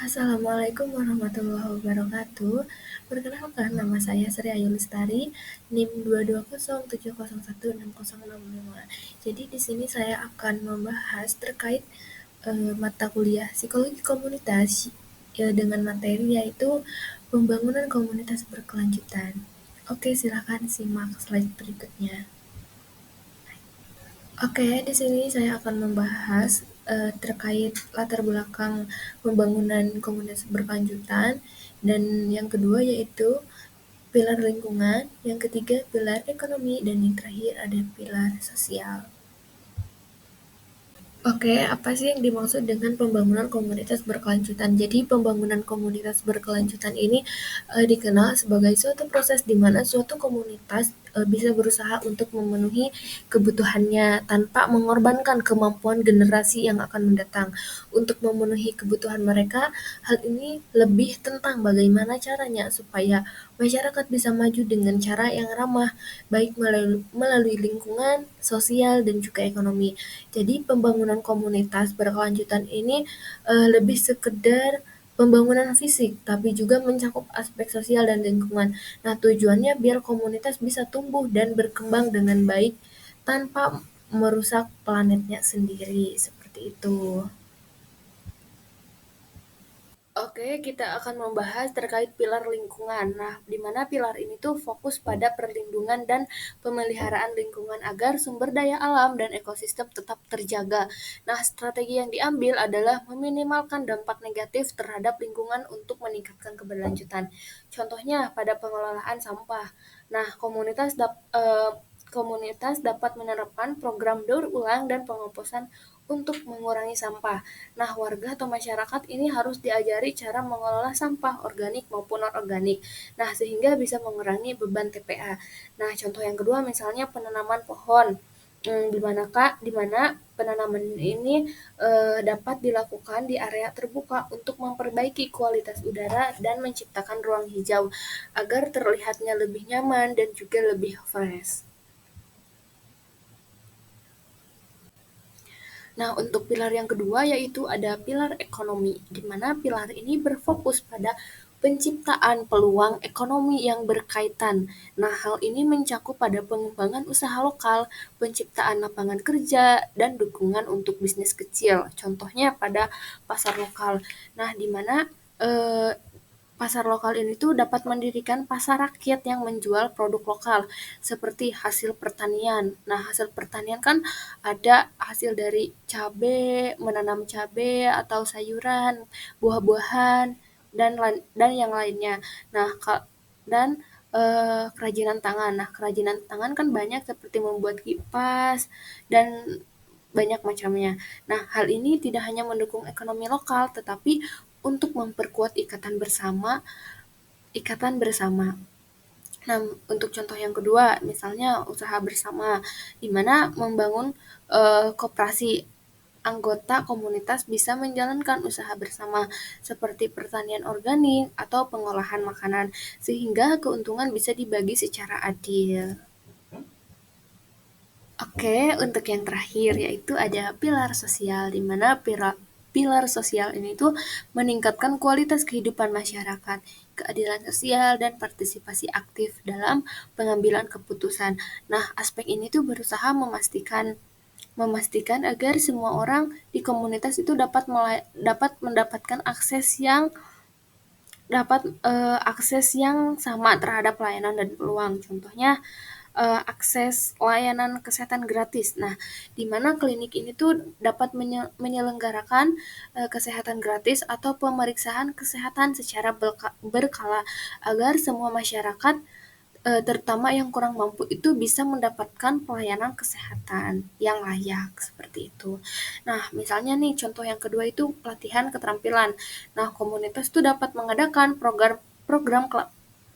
Assalamualaikum warahmatullahi wabarakatuh. Perkenalkan, nama saya Sri Ayu Lestari, NIM 22070716065. Jadi di sini saya akan membahas terkait mata kuliah Psikologi Komunitas dengan materi yaitu pembangunan komunitas berkelanjutan. Oke, silakan simak slide berikutnya. Oke, di sini saya akan membahas terkait latar belakang pembangunan komunitas berkelanjutan, dan yang kedua yaitu pilar lingkungan, yang ketiga pilar ekonomi, dan yang terakhir ada pilar sosial. Oke, apa sih yang dimaksud dengan pembangunan komunitas berkelanjutan? Jadi, pembangunan komunitas berkelanjutan ini dikenal sebagai suatu proses di mana suatu komunitas bisa berusaha untuk memenuhi kebutuhannya tanpa mengorbankan kemampuan generasi yang akan mendatang. Untuk memenuhi kebutuhan mereka, hal ini lebih tentang bagaimana caranya supaya masyarakat bisa maju dengan cara yang ramah, baik melalui lingkungan, sosial, dan juga ekonomi. Jadi pembangunan komunitas berkelanjutan ini lebih sekedar pembangunan fisik, tapi juga mencakup aspek sosial dan lingkungan. Nah, tujuannya biar komunitas bisa tumbuh dan berkembang dengan baik tanpa merusak planetnya sendiri, seperti itu. Oke, kita akan membahas terkait pilar lingkungan. Nah, di mana pilar ini tuh fokus pada perlindungan dan pemeliharaan lingkungan agar sumber daya alam dan ekosistem tetap terjaga. Nah, strategi yang diambil adalah meminimalkan dampak negatif terhadap lingkungan untuk meningkatkan keberlanjutan. Contohnya pada pengelolaan sampah. Nah, komunitas dapat menerapkan program daur ulang dan pengomposan untuk mengurangi sampah. Nah, warga atau masyarakat ini harus diajari cara mengelola sampah organik maupun non-organik. Nah, sehingga bisa mengurangi beban TPA. Nah, contoh yang kedua misalnya penanaman pohon. Di mana penanaman ini dapat dilakukan di area terbuka untuk memperbaiki kualitas udara dan menciptakan ruang hijau agar terlihatnya lebih nyaman dan juga lebih fresh. Nah, untuk pilar yang kedua yaitu ada pilar ekonomi, di mana pilar ini berfokus pada penciptaan peluang ekonomi yang berkaitan. Nah, hal ini mencakup pada pengembangan usaha lokal, penciptaan lapangan kerja, dan dukungan untuk bisnis kecil. Contohnya pada pasar lokal. Nah, di mana eh, pasar lokal ini tuh dapat mendirikan pasar rakyat yang menjual produk lokal seperti hasil pertanian. Nah, hasil pertanian kan ada hasil dari cabai, menanam cabai atau sayuran, buah-buahan, dan yang lainnya. Nah, dan kerajinan tangan. Nah, kerajinan tangan kan banyak seperti membuat kipas dan banyak macamnya. Nah, hal ini tidak hanya mendukung ekonomi lokal, tetapi untuk memperkuat ikatan bersama. Nah, untuk contoh yang kedua, misalnya usaha bersama, di mana membangun koperasi anggota komunitas bisa menjalankan usaha bersama seperti pertanian organik atau pengolahan makanan, sehingga keuntungan bisa dibagi secara adil. Oke, untuk yang terakhir yaitu ada pilar sosial, di mana pilar sosial ini tuh meningkatkan kualitas kehidupan masyarakat, keadilan sosial, dan partisipasi aktif dalam pengambilan keputusan. Nah, aspek ini tuh berusaha memastikan agar semua orang di komunitas itu dapat mendapatkan akses yang sama terhadap layanan dan peluang. Contohnya akses layanan kesehatan gratis. Nah, di mana klinik ini tuh dapat menyelenggarakan kesehatan gratis atau pemeriksaan kesehatan secara berkala agar semua masyarakat terutama yang kurang mampu itu bisa mendapatkan pelayanan kesehatan yang layak seperti itu. Nah, misalnya nih contoh yang kedua itu pelatihan keterampilan. Nah, komunitas itu dapat mengadakan program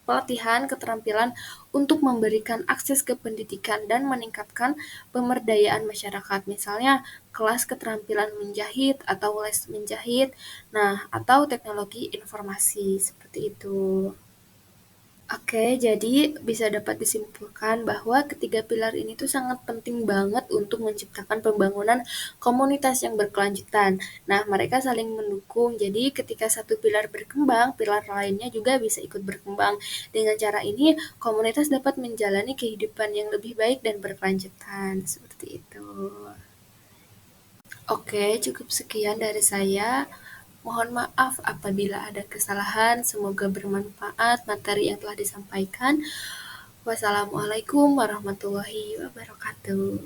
pelatihan keterampilan untuk memberikan akses ke pendidikan dan meningkatkan pemberdayaan masyarakat. Misalnya kelas keterampilan menjahit atau les menjahit, nah atau teknologi informasi seperti itu. Oke, jadi bisa dapat disimpulkan bahwa ketiga pilar ini tuh sangat penting banget untuk menciptakan pembangunan komunitas yang berkelanjutan. Nah, mereka saling mendukung. Jadi, ketika satu pilar berkembang, pilar lainnya juga bisa ikut berkembang. Dengan cara ini, komunitas dapat menjalani kehidupan yang lebih baik dan berkelanjutan. Seperti itu. Oke, cukup sekian dari saya. Mohon maaf apabila ada kesalahan, semoga bermanfaat materi yang telah disampaikan. Wassalamualaikum warahmatullahi wabarakatuh.